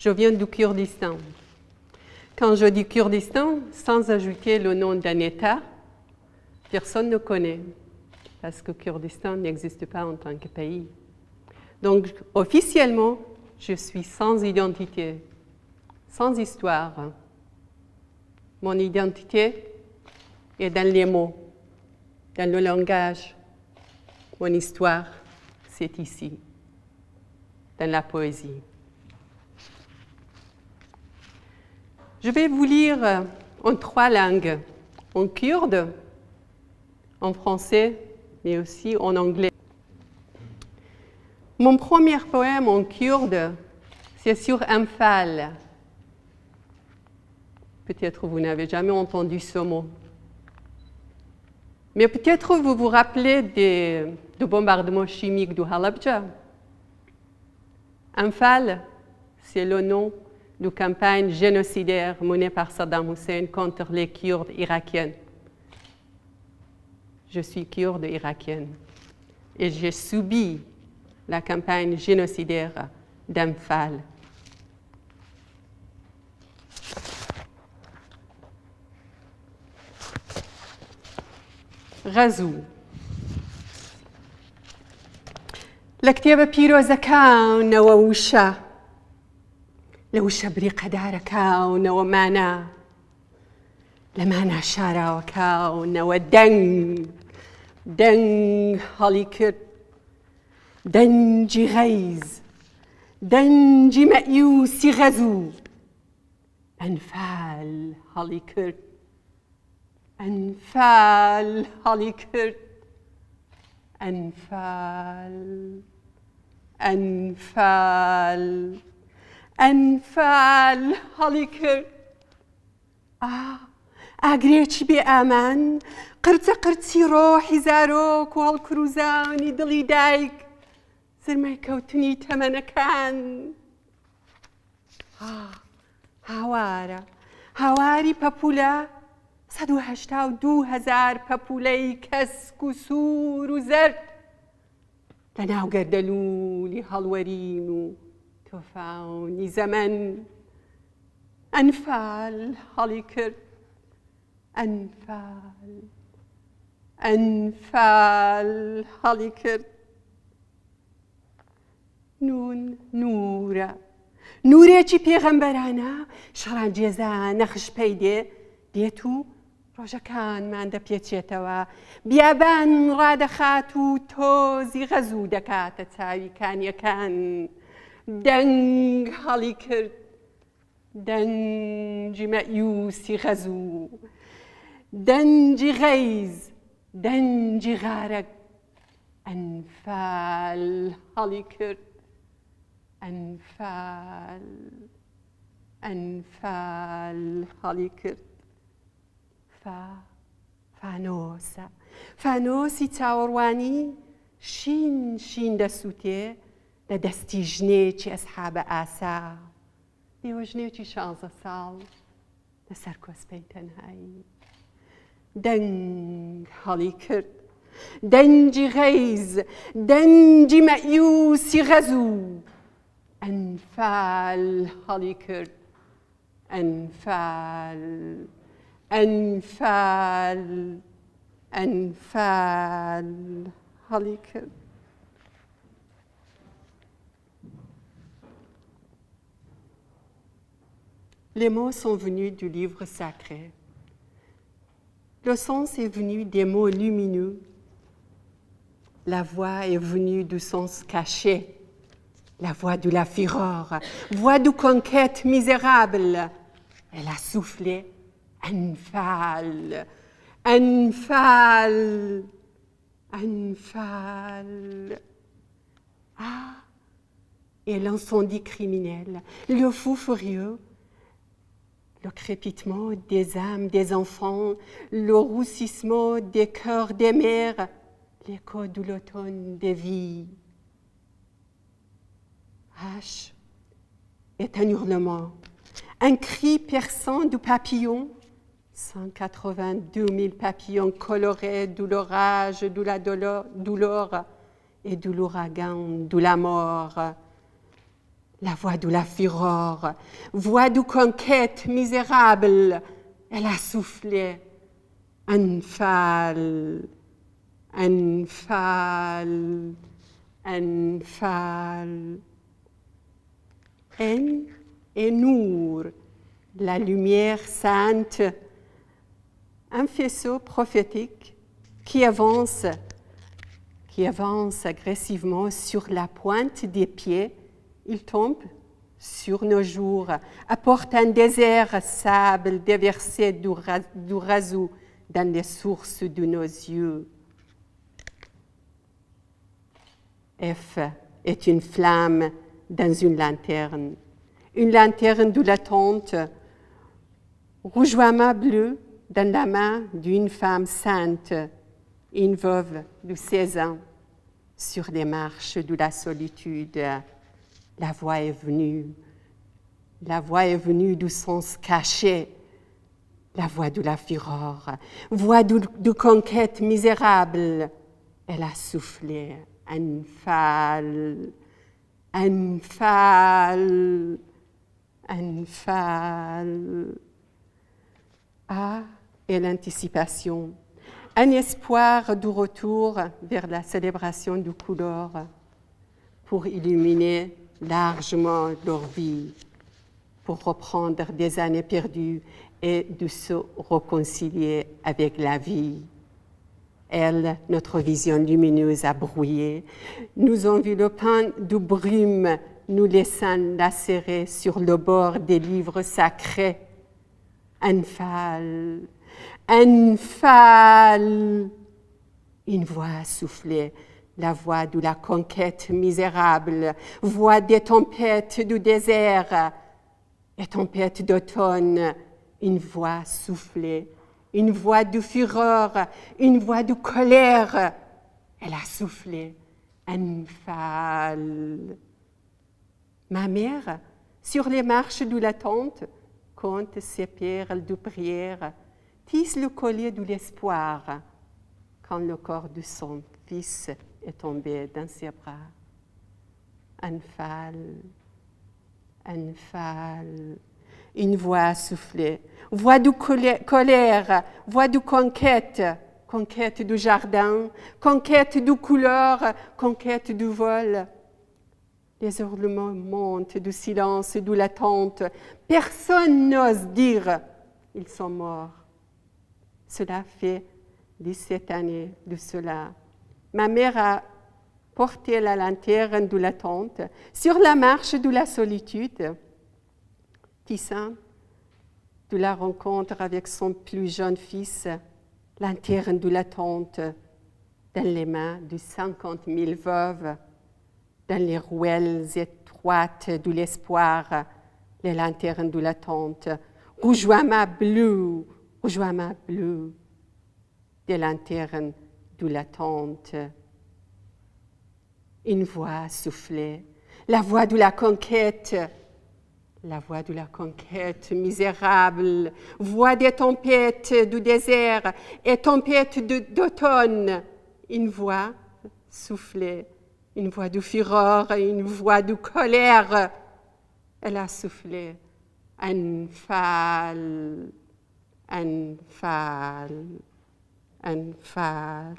Je viens du Kurdistan. Quand je dis Kurdistan, sans ajouter le nom d'un État, personne ne connaît, parce que Kurdistan n'existe pas en tant que pays. Donc, officiellement, je suis sans identité, sans histoire. Mon identité est dans les mots, dans le langage. Mon histoire, c'est ici, dans la poésie. Je vais vous lire en 3 langues, en kurde, en français, mais aussi en anglais. Mon premier poème en kurde, c'est sur Anfal. Peut-être vous n'avez jamais entendu ce mot. Mais peut-être vous vous rappelez des bombardements chimiques du Halabja. Anfal, c'est le nom de campagne génocidaire menée par Saddam Hussein contre les Kurdes irakiens. Je suis kurde irakienne et j'ai subi la campagne génocidaire d'Anfal. غزو لكتاب پیرۆزەکان ووشە لەو شەبری قەدارەکانەوە مانا لەمانە شاراوەکانەوە دەنگ هەڵی کرد دەنجی غەیز دەنجی مەئیوسی غەزوو ئەنفال هەڵی کرد أنفال هەڵی کرد أنفال هەڵی کرد ئاگرێکی بێ ئامان قرچە قرچی ڕۆحی زارۆک و هەڵکروزانی دڵی دایک زرمای کەوتنی تەمەنەکان هاواری پەپولە 182,000 پەپولەی کەسک و سوور و زەرد لەناو گەردەلوولی هەڵوەرین و تۆفاونی زەمەن ئەنفال هەڵی کرد ئەنفال هەڵی کرد نورە نورێکی پێغەمبەرانە شەڕانگێزان نەخش پەی دێت و ڕۆژەکانمان دەپێچێتەوە بیابان ڕادەخات و تۆزی غەزوو دەکاتە چاوی کانیەکان دەنگ هەڵی کرد دەنجی مەئیوسی غەزوو دەنجی غەیز دەنجی غارەک ئەنفال هەڵی کرد ئەنفال هەڵی کرد فانۆسی چاوەڕوانی شین دەسووتێ لە دەستی ژنێکی ئەسحابە ئاسا لێوە ژنێکی 16 ساڵ لەسەر کۆسپەی تەنهایی دەنگ هەڵی کرد دەنجی غەیز دەنجی مەئیوسی غەزوو ئەنفال هەڵی کرد ئەنفال هەڵی کرد Les mots sont venus du livre sacré. Le sens est venu des mots lumineux. La voix est venue du sens caché. La voix de la fureur, voix de conquête misérable. Elle a soufflé أنفال Et l'incendie criminel, le fou furieux, le crépitement des âmes des enfants, le roussissement des cœurs des mères, l'écho de l'automne des vies. H est un hurlement, un cri perçant du papillon, 182 000 papillons colorés de l'orage, de la douleur et de l'ouragan, de la mort. la voix de la fureur, voix de conquête misérable. Elle a soufflé. Anfal, Anfal, Anfal. En et Nour, la lumière sainte, un faisceau prophétique qui avance agressivement sur la pointe des pieds. Il tombe sur nos jours, apporte un désert sable déversé du razou dans les sources de nos yeux. F est une flamme dans une lanterne de l'attente, rougeoiement bleu dans la main d'une femme sainte, une veuve de 16 ans, sur les marches de la solitude. La voix est venue du sens caché, la voix de la fureur, voix de conquête misérable. Elle a soufflé, Anfal, Anfal, Anfal. Ah, et l'anticipation, un espoir du retour vers la célébration du couleur pour illuminer largement leur vie, pour reprendre des années perdues et de se réconcilier avec la vie. Elle, notre vision lumineuse a brouillé, nous enveloppant de brume, nous laissant lacérer sur le bord des livres sacrés. Anfal, Anfal. Une voix soufflée, la voix de la conquête misérable, voix des tempêtes du désert et tempêtes d'automne, une voix soufflée, une voix de fureur, une voix de colère. Elle a soufflé, Anfal. Ma mère, sur les marches de la tente, compte ses perles de prière, tisse le collier de l'espoir, quand le corps de son fils est tombé dans ses bras. Anfal, Anfal. Une voix soufflée, voix de colère, voix de conquête, conquête du jardin, conquête de couleur, conquête du vol. Les hurlements montent du silence, de l'attente. Personne n'ose dire ils sont morts. Cela fait 17 années de cela. Ma mère a porté la lanterne de l'attente sur la marche de la solitude, tissant de la rencontre avec son plus jeune fils, lanterne de l'attente dans les mains de 50 000 veuves, dans les ruelles étroites de l'espoir, les lanternes de l'attente, rougeoiement bleu, des lanternes de l'attente. Une voix soufflée, la voix de la conquête misérable, voix des tempêtes du désert et tempêtes d'automne. Une voix soufflée, une voix de fureur et une voix de colère. Elle a soufflé, Anfal, Anfal, Anfal.